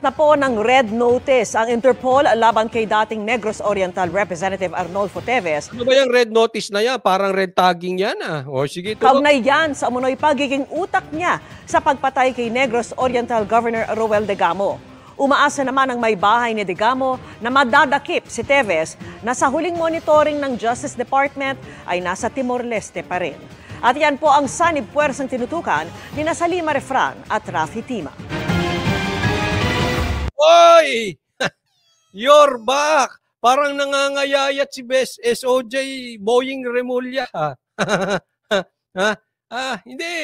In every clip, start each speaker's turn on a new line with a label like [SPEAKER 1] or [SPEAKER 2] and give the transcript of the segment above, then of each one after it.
[SPEAKER 1] Na po ng red notice ang Interpol laban kay dating Negros Oriental Representative Arnolfo Teves.
[SPEAKER 2] Ano ba yung red notice na yan? Parang red tagging yan ah. O sige, tuloy.
[SPEAKER 1] Kaugnay yan sa umunoy pagiging utak niya sa pagpatay kay Negros Oriental Governor Roel Degamo. Umaasa naman ang may bahay ni Degamo na madadakip si Teves na sa huling monitoring ng Justice Department ay nasa Timor-Leste pa rin. At yan po ang sanib puwersang tinutukan ni Salima Refran at Rafi Tima.
[SPEAKER 2] Oy! You're back! Parang nangangayayat si Best SOJ Boying Remulla. Hindi.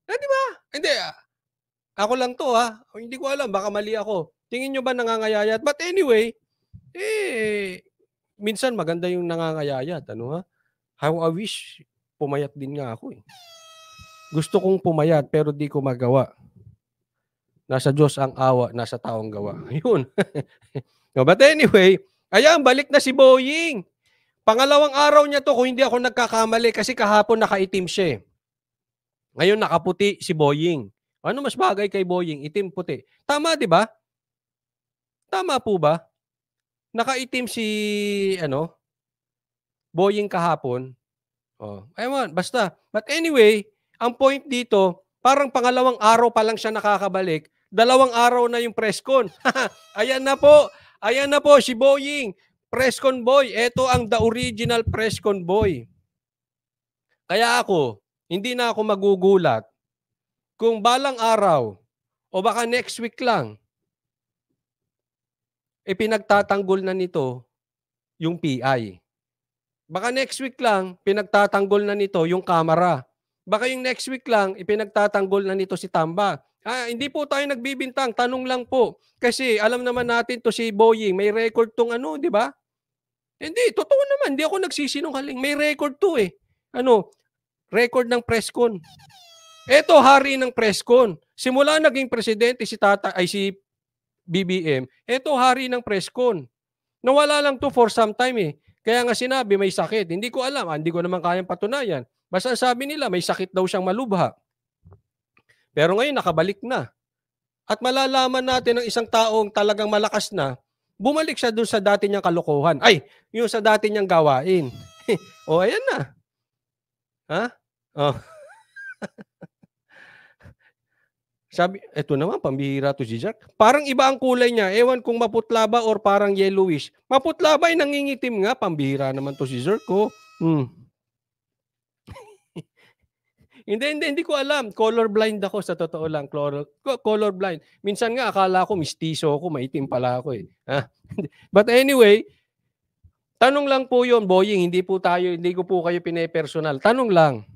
[SPEAKER 2] Di ba? Hindi. Ako lang to ha. Hindi ko alam. Baka mali ako. Tingin nyo ba nangangayayat? But anyway, minsan maganda yung nangangayayat. Ano ha? How I wish pumayat din nga ako eh. Gusto kong pumayat pero di ko magawa. Nasa Diyos ang awa, nasa taong gawa. Yun. But anyway, ayan, balik na si Boying. Pangalawang araw niya to kung hindi ako nagkakamali kasi kahapon nakaitim siya. Ngayon nakaputi si Boying. Ano mas bagay kay Boying? Itim, puti. Tama, di ba? Tama po ba? Nakaitim si Boying kahapon. Ewan, basta. But anyway, ang point dito, parang pangalawang araw pa lang siya nakakabalik. 2 araw na yung presscon. Ayan na po. Ayan na po si Boying. Presscon boy. Ito ang the original presscon boy. Kaya ako, hindi na ako magugulat kung balang araw o baka next week lang, pinagtatanggol na nito yung PI. Baka next week lang, pinagtatanggol na nito yung kamera. Baka yung next week lang, ipinagtatanggol na nito si Tamba. Hindi po tayo nagbibintang, tanong lang po. Kasi alam naman natin to si Boying, may record tong di ba? Hindi, totoo naman, hindi ako nagsisinungaling. May record to eh. Record ng presscon. Eto, hari ng presscon. Simula naging presidente si BBM, eto hari ng presscon. Nawala lang to for some time eh. Kaya nga sinabi may sakit. Hindi ko alam, hindi ko naman kayang patunayan. Basta sabi nila may sakit daw siyang malubha. Pero ngayon nakabalik na. At malalaman natin ng isang taong talagang malakas na, bumalik siya doon sa dati niyang kalokohan. Ay, yung sa dati niyang gawain. Ayan na. Ha? Sabi, eto naman, pambihira to si Jack. Parang iba ang kulay niya. Ewan kung maputla ba or parang yellowish. Maputla ba ay nangingitim nga. Pambihira naman to si Zerko. Hindi ko alam. Colorblind ako sa totoo lang. Colorblind. Minsan nga akala ko mistiso ako, maitim pala ako eh. But anyway, tanong lang po yun, Boying. Hindi ko po kayo pine-personal. Tanong lang.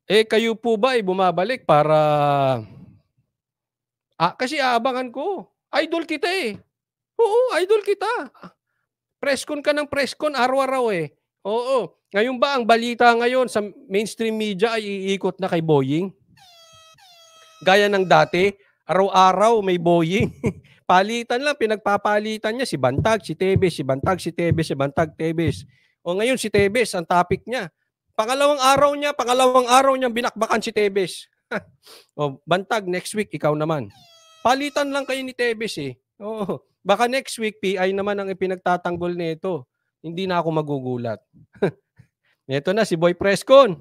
[SPEAKER 2] Kayo po ba ay bumabalik para... kasi aabangan ko. Idol kita eh. Oo, idol kita. Presscon ka ng presscon, araw-araw eh. Oo. Ngayon ba, ang balita ngayon sa mainstream media ay iikot na kay Boying? Gaya ng dati, araw-araw may Boying. Palitan lang, pinagpapalitan niya si Bantag, si Tebes, si Bantag, si Tebes, si Bantag, Tebes. O ngayon si Tebes, ang topic niya. Pangalawang araw niya binakbakan si Tebes. Bantag, next week, ikaw naman. Palitan lang kayo ni Tebes eh. Oo. Baka next week, PI naman ang ipinagtatanggol nito. Hindi na ako magugulat. Ito na, si Boy Presscon.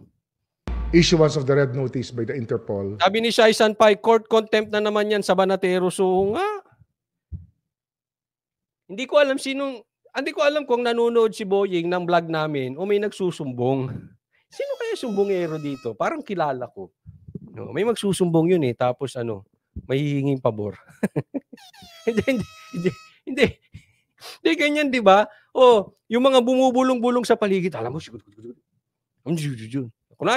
[SPEAKER 3] Issuance of the red notice by the Interpol.
[SPEAKER 2] Sabi ni Shai Sanpay, court contempt na naman yan sa Banatero. So nga. Hindi ko alam kung nanonood si Boying ng vlog namin o may nagsusumbong. Sino kaya sumbongero dito? Parang kilala ko. May magsusumbong yun eh. Tapos may hihinging pabor. Hindi ganyan, di ba? Yung mga bumubulong-bulong sa paligid, alam mo,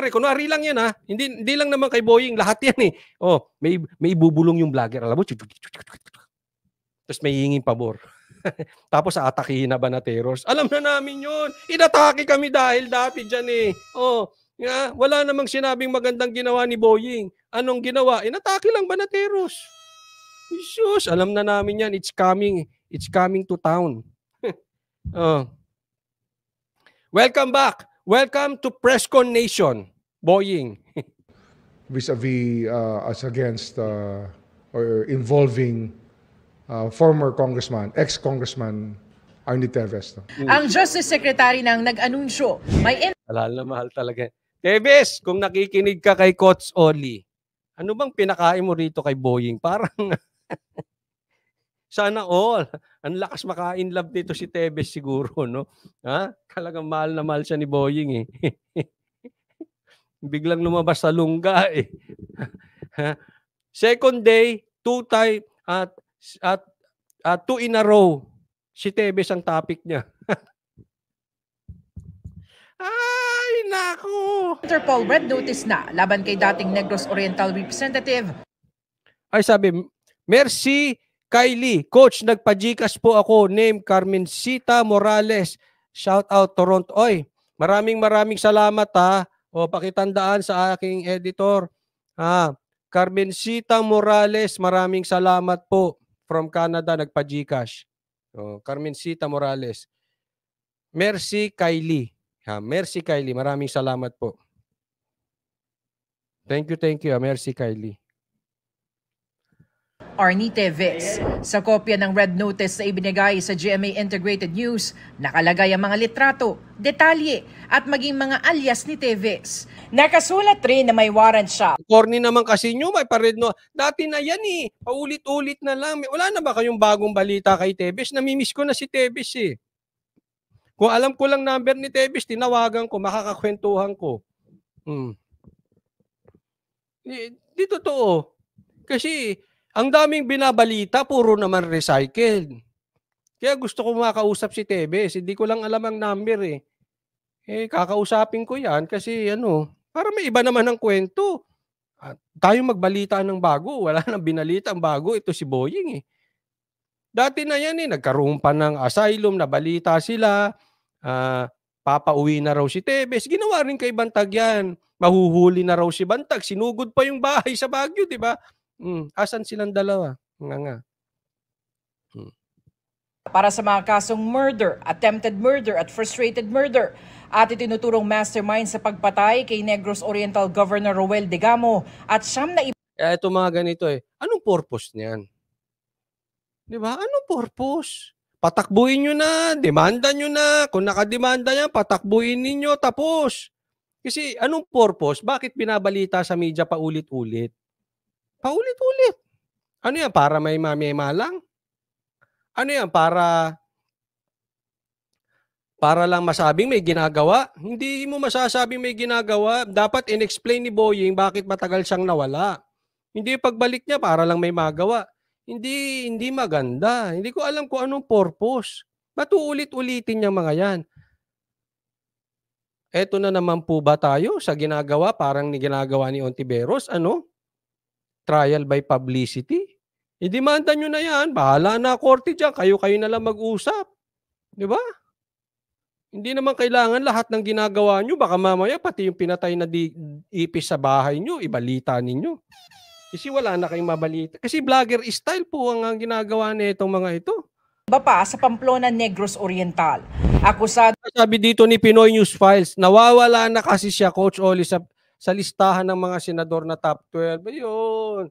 [SPEAKER 2] kunwari lang yan ha. Hindi lang naman kay Boying, lahat yan eh. May ibubulong yung vlogger, alam mo, tapos may hihinging pabor. Tapos aatakihin na Banateros. Alam na namin yun. Inatake kami dahil dati dyan eh. Wala namang sinabing magandang ginawa ni Boying. Anong ginawa? Inatake lang Banateros. Jesus, alam na namin yan. It's coming to town. Welcome back. Welcome to Presscon Nation, Boying.
[SPEAKER 3] Vis-a-vis us against or involving former congressman, ex-congressman Arnie Teves. No?
[SPEAKER 4] Ang Justice Secretary nang nag-anunsyo, may
[SPEAKER 2] Mahal na mahal talaga. Tebes, kung nakikinig ka kay Coach Oli, ano bang pinakain mo rito kay Boying? Parang sana all. Ang lakas makain love nito si Tebes siguro, no? Ha? Talagang mahal na mahal siya ni Boying eh. Biglang lumabas sa lungga eh. Second day, two in a row. Si Tebes ang topic niya. Ay, naku!
[SPEAKER 4] Interpol red notice na laban kay dating Negros Oriental Representative.
[SPEAKER 2] Ay sabi, merci Kylie. Coach, nagpa-Gcash po ako. Name Carmencita Morales. Shout out Toronto. Oy, maraming salamat ha. O pakitandaan sa aking editor. Carmencita Morales, maraming salamat po. From Canada, nagpa-Gcash. Carmencita Morales. Merci Kylie. Merci Kylie, maraming salamat po. Thank you. Merci Kylie.
[SPEAKER 4] Arnie Teves. Sa kopya ng red notice na ibinigay sa GMA Integrated News, nakalagay ang mga litrato, detalye at maging mga alias ni Teves. Nakasulat rin na may warrant siya.
[SPEAKER 2] Corny naman kasi nyo, may pared no. Dati na yan eh. Paulit-ulit na lang. Wala na ba kayong bagong balita kay Teves? Namimiss ko na si Teves eh. Kung alam ko lang number ni Teves, tinawagan ko, makakakwentuhan ko. Di totoo. Kasi ang daming binabalita, puro naman recycled. Kaya gusto ko makausap si Teves. Hindi ko lang alam ang number eh. Kakausapin ko yan kasi para may iba naman ang kwento. Tayo magbalita ng bago. Wala nang binalita ang bago. Ito si Boying eh. Dati na yan eh. Nagkaroon pa ng asylum, nabalita sila. Papauwi na raw si Teves. Ginawa rin kay Bantag yan. Mahuhuli na raw si Bantag. Sinugod pa yung bahay sa Baguio, di ba? Asan silang dalawa? Nga.
[SPEAKER 4] Para sa mga kasong murder, attempted murder at frustrated murder at itinuturong mastermind sa pagpatay kay Negros Oriental Governor Roel Degamo at siyam na
[SPEAKER 2] Ito mga ganito eh. Anong purpose niyan? Di ba? Anong purpose? Patakbuhin nyo na, demanda nyo na. Kung nakademanda yan, patakbuhin ninyo, tapos. Kasi anong purpose? Bakit binabalita sa media paulit-ulit? Paulit-ulit. Ano yan? Para may mamema lang? Ano yan? Para lang masabing may ginagawa? Hindi mo masasabing may ginagawa. Dapat in-explain ni Boying bakit matagal siyang nawala. Hindi pagbalik niya para lang may magawa. Hindi maganda. Hindi ko alam kung anong purpose. Ba't uulit-ulitin niya mga yan? Eto na naman po ba tayo sa ginagawa parang ginagawa ni Ontiveros? Trial by publicity? I-demanda nyo na yan. Bahala na korte dyan. Kayo na lang mag-usap. Di ba? Hindi naman kailangan lahat ng ginagawa nyo. Baka mamaya pati yung pinatay na ipis sa bahay nyo, ibalita ninyo. Kasi wala na kayong mabalita. Kasi vlogger style po ang ginagawa nitong mga ito.
[SPEAKER 4] iba pa sa Pamplona, Negros Oriental. Akusado
[SPEAKER 2] Sabi dito ni Pinoy News Files, nawawala na kasi siya, Coach Oli, sa listahan ng mga senador na top 12. Ayun.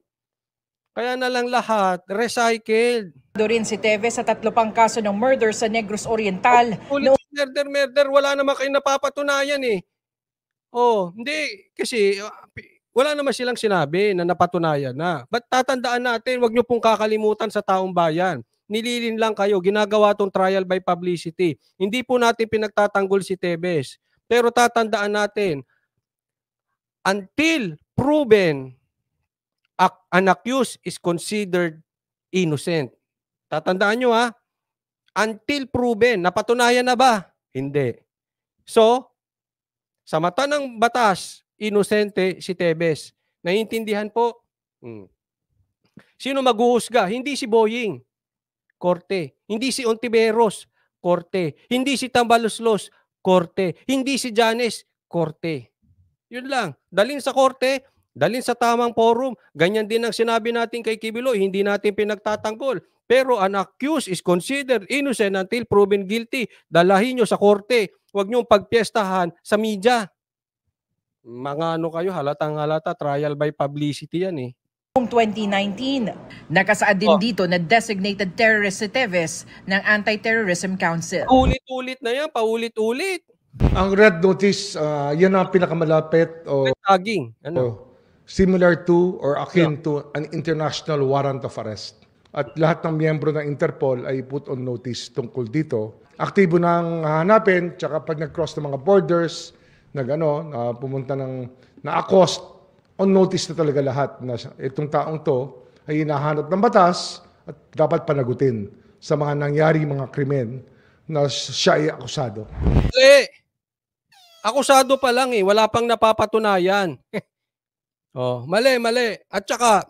[SPEAKER 2] Kaya na lang lahat, recycled.
[SPEAKER 4] rin si Teves sa 3 pang kaso ng murder sa Negros Oriental.
[SPEAKER 2] Murder, wala naman kayong napapatunayan eh. Hindi. Kasi wala naman silang sinabi na napatunayan na. Ba't tatandaan natin, wag nyo pong kakalimutan sa taong bayan. Nililin lang kayo, ginagawa tong trial by publicity. Hindi po natin pinagtatanggol si Teves. Pero tatandaan natin, until proven, an accused is considered innocent. Tatandaan nyo ha, until proven, napatunayan na ba? Hindi. So, sa mata ng batas, inosente si Teves. Naiintindihan po? Sino maghuhusga? Hindi si Boying. Korte. Hindi si Ontiveros. Korte. Hindi si Tambaloslos. Korte. Hindi si Janes. Korte. Yun lang. Dalhin sa korte, dalhin sa tamang forum. Ganyan din ang sinabi natin kay Kibuloy. Hindi natin pinagtatanggol. Pero an accused is considered innocent until proven guilty. Dalahin nyo sa korte. Huwag nyo pagpiestahan sa media. Mga kayo, halatang halata, trial by publicity yan eh.
[SPEAKER 4] Noong 2019, nakasaad din dito na designated terrorist si Teves ng Anti-Terrorism Council.
[SPEAKER 2] Paulit-ulit na yan, paulit-ulit.
[SPEAKER 3] Ang red notice, yan ang pinakamalapit o
[SPEAKER 2] Tagging. Ano?
[SPEAKER 3] similar to or akin to an international warrant of arrest. At lahat ng miyembro ng Interpol ay put on notice tungkol dito. Aktibo nang hanapin, tsaka pag nag-cross ng mga borders, pumunta ng na-accost, on notice na talaga lahat na itong taong to ay hinahanap ng batas at dapat panagutin sa mga nangyari mga krimen na siya ay akusado.
[SPEAKER 2] Akusado pa lang wala pang napapatunayan. Mali. At saka,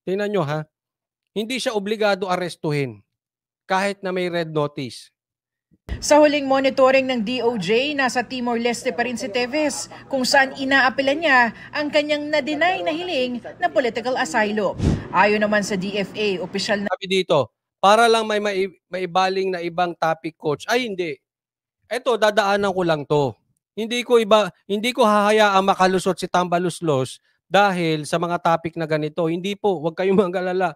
[SPEAKER 2] tingnan nyo ha, hindi siya obligado arestuhin kahit na may red notice.
[SPEAKER 4] Sa huling monitoring ng DOJ, nasa Timor-Leste pa rin si Teves kung saan inaapelan niya ang kanyang na-deny na hiling na political asylum. Ayon naman sa DFA, opisyal na...
[SPEAKER 2] Sabi dito, para lang may maibaling na ibang topic, coach. Ay, hindi. Eto, dadaanan ko lang to. Hindi ko hahayaang makalusot si Tambaluslos dahil sa mga topic na ganito. Hindi po, huwag kayong mag-alala.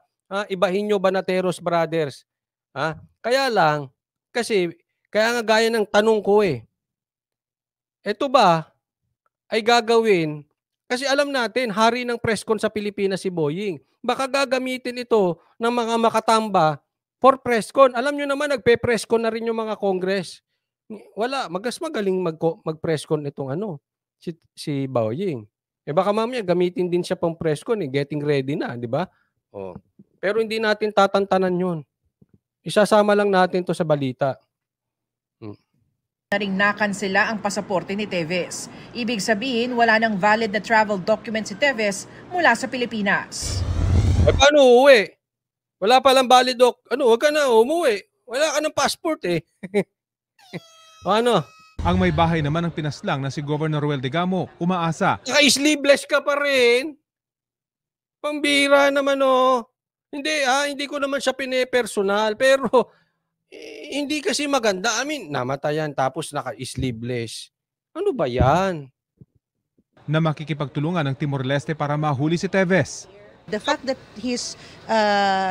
[SPEAKER 2] Ibahin nyo Banateros Brothers. Kaya lang, kaya nga gaya ng tanong ko ito ba ay gagawin, kasi alam natin, hari ng presscon sa Pilipinas si Boying. Baka gagamitin ito ng mga makatamba for presscon. Alam nyo naman, nagpe-presscon na rin yung mga Congress. Wala, mas magaling mag-presscon itong si Boying. Baka mamaya gamitin din siya pang presscon, getting ready na, di ba? Pero hindi natin tatantanan yun. Isasama lang natin to sa balita.
[SPEAKER 4] Na ring nakansela ang pasaporte ni Teves. Ibig sabihin, wala nang valid na travel document si Teves mula sa Pilipinas.
[SPEAKER 2] Paano uuwi? Wala palang valid huwag ka na umuwi. Wala ka ng passport Ano?
[SPEAKER 5] Ang may bahay naman ang pinaslang na si Governor Roel Degamo, umaasa.
[SPEAKER 2] Naka-sleeveless ka pa rin. Pambira naman Hindi ko naman siya pine-personal, pero hindi kasi maganda. Namatayan tapos naka-sleeveless. Ano ba yan?
[SPEAKER 5] Na makikipagtulungan ng Timor-Leste para mahuli si Teves.
[SPEAKER 6] The fact that his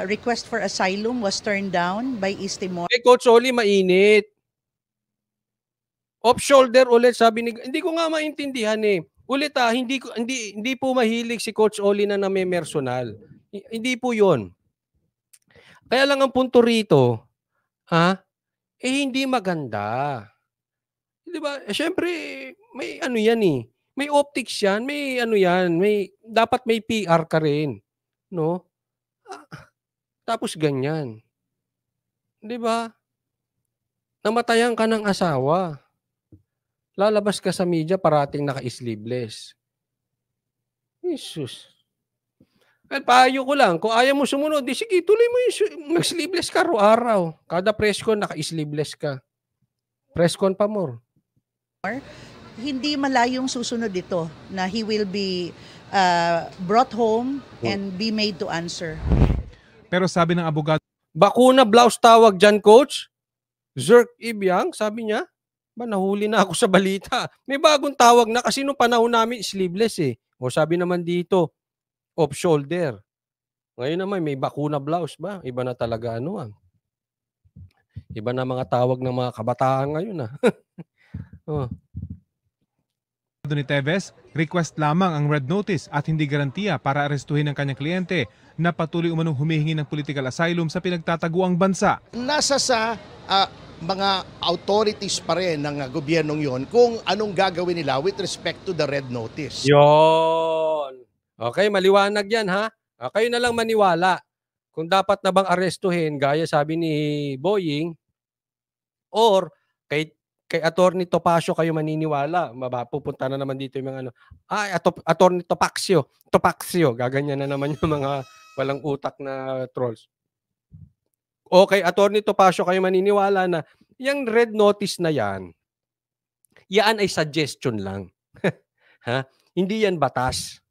[SPEAKER 6] request for asylum was turned down by East Timor.
[SPEAKER 2] Coach Oli, mainit. Off-shoulder ulit, sabi ni... Hindi ko nga maintindihan Ulit hindi po mahilig si Coach Oli na name-personal. Hindi po yon. Kaya lang ang punto rito, hindi maganda. Di ba? Siyempre, may may optics yan, may dapat may PR ka rin. No? Tapos ganyan. Di ba? Namatayan ka ng asawa. Lalabas ka sa media parating naka-sleeveless. Jesus. At payo ko lang, kung ayaw mo sumunod, sige, tuloy mo yung mag-sleeveless ka araw-araw. Kada presscon, naka-sleeveless ka. Presscon pa more.
[SPEAKER 6] Hindi malayong susunod ito na he will be brought home and be made to answer.
[SPEAKER 5] Pero sabi ng abogado,
[SPEAKER 2] Bakuna blouse tawag dyan, coach? Zerk Ibiang, sabi niya. Nahuli na ako sa balita. May bagong tawag na kasi nung panahon namin sleeveless O sabi naman dito, off-shoulder. Ngayon naman may bakuna blouse ba? Iba na talaga Iba na mga tawag ng mga kabataan ngayon
[SPEAKER 5] ni Teves, request lamang ang red notice at hindi garantiya para arestuhin ang kanyang kliyente na patuloy umanong humihingi ng political asylum sa pinagtataguang bansa.
[SPEAKER 7] Nasa sa mga authorities pa rin ng gobyernong yon kung anong gagawin nila with respect to the red notice.
[SPEAKER 2] Yon. Okay, maliwanag yan Kayo na lang maniwala kung dapat na bang arestuhin gaya sabi ni Boying or kay Attorney Topacio kayo maniniwala. Pupunta na naman dito yung mga Attorney Topacio. Gaganyan na naman yung mga walang utak na trolls. Okay, Attorney Topacio kayo maniniwala na yung red notice na yan ay suggestion lang. Hindi yan batas.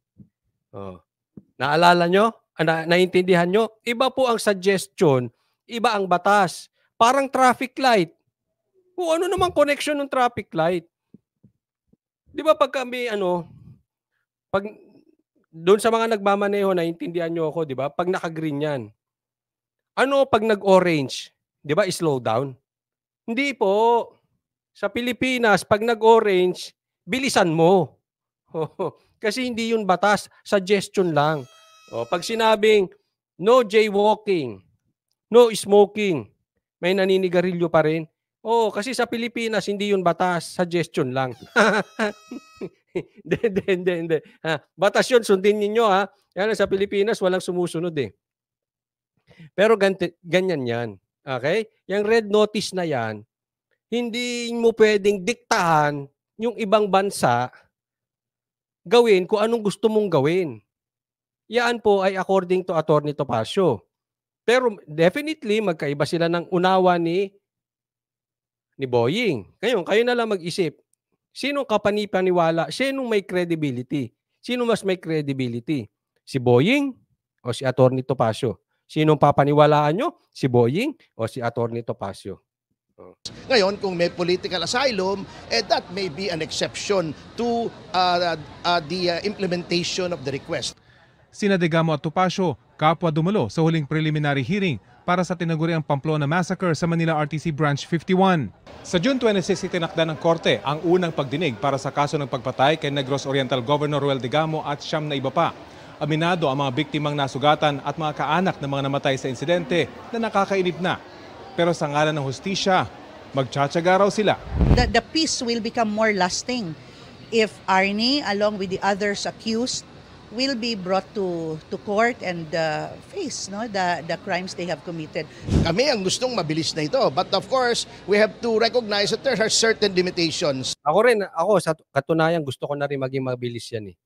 [SPEAKER 2] Naalala nyo? Naintindihan nyo? Iba po ang suggestion, iba ang batas. Parang traffic light. Ano namang connection ng traffic light? Di ba pag kami, pag doon sa mga nagmamaneho, naintindihan nyo ako, di ba? Pag naka-green yan. Ano pag nag-orange? Di ba, slow down? Hindi po. Sa Pilipinas, pag nag-orange, bilisan mo. Kasi hindi yun batas, suggestion lang. Pag sinabing, no jaywalking, no smoking, may naninigarilyo pa rin. Kasi sa Pilipinas, hindi yun batas, suggestion lang. Hindi. Batas yun, sundin ninyo ha. Yan, sa Pilipinas, walang sumusunod eh. Pero ganyan yan. Okay? Yung red notice na yan, hindi mo pwedeng diktahan yung ibang bansa gawin kung anong gusto mong gawin. Yan po ay according to Atty. Topacio. Pero definitely, magkaiba sila ng unawa ni Boying. Ngayon, kayo na lang mag-isip. Sinong kapanipaniwala? Sinong may credibility? Sino mas may credibility? Si Boying o si Atty. Topacio? Sinong papaniwalaan nyo? Si Boying o si Atty. Topacio?
[SPEAKER 7] Ngayon, kung may political asylum, that may be an exception to the implementation of the request.
[SPEAKER 5] Sina Degamo at Topacio, kapwa dumalo sa huling preliminary hearing para sa tinaguriang Pamplona Massacre sa Manila RTC Branch 51. Sa June 26, itinakda ng korte ang unang pagdinig para sa kaso ng pagpatay kay Negros Oriental Governor Roel Degamo at 9 na iba pa. Aminado ang mga biktimang nasugatan at mga kaanak ng mga namatay sa insidente na nakakainip na. Pero sa ngalan ng hustisya, magtsatsaga raw sila.
[SPEAKER 6] The peace will become more lasting if Arnie, along with the others accused, will be brought to court and face the crimes they have committed.
[SPEAKER 7] Kami ang gustong mabilis na ito. But of course, we have to recognize that there are certain limitations.
[SPEAKER 2] Ako sa katunayan, gusto ko na rin maging mabilis yan eh.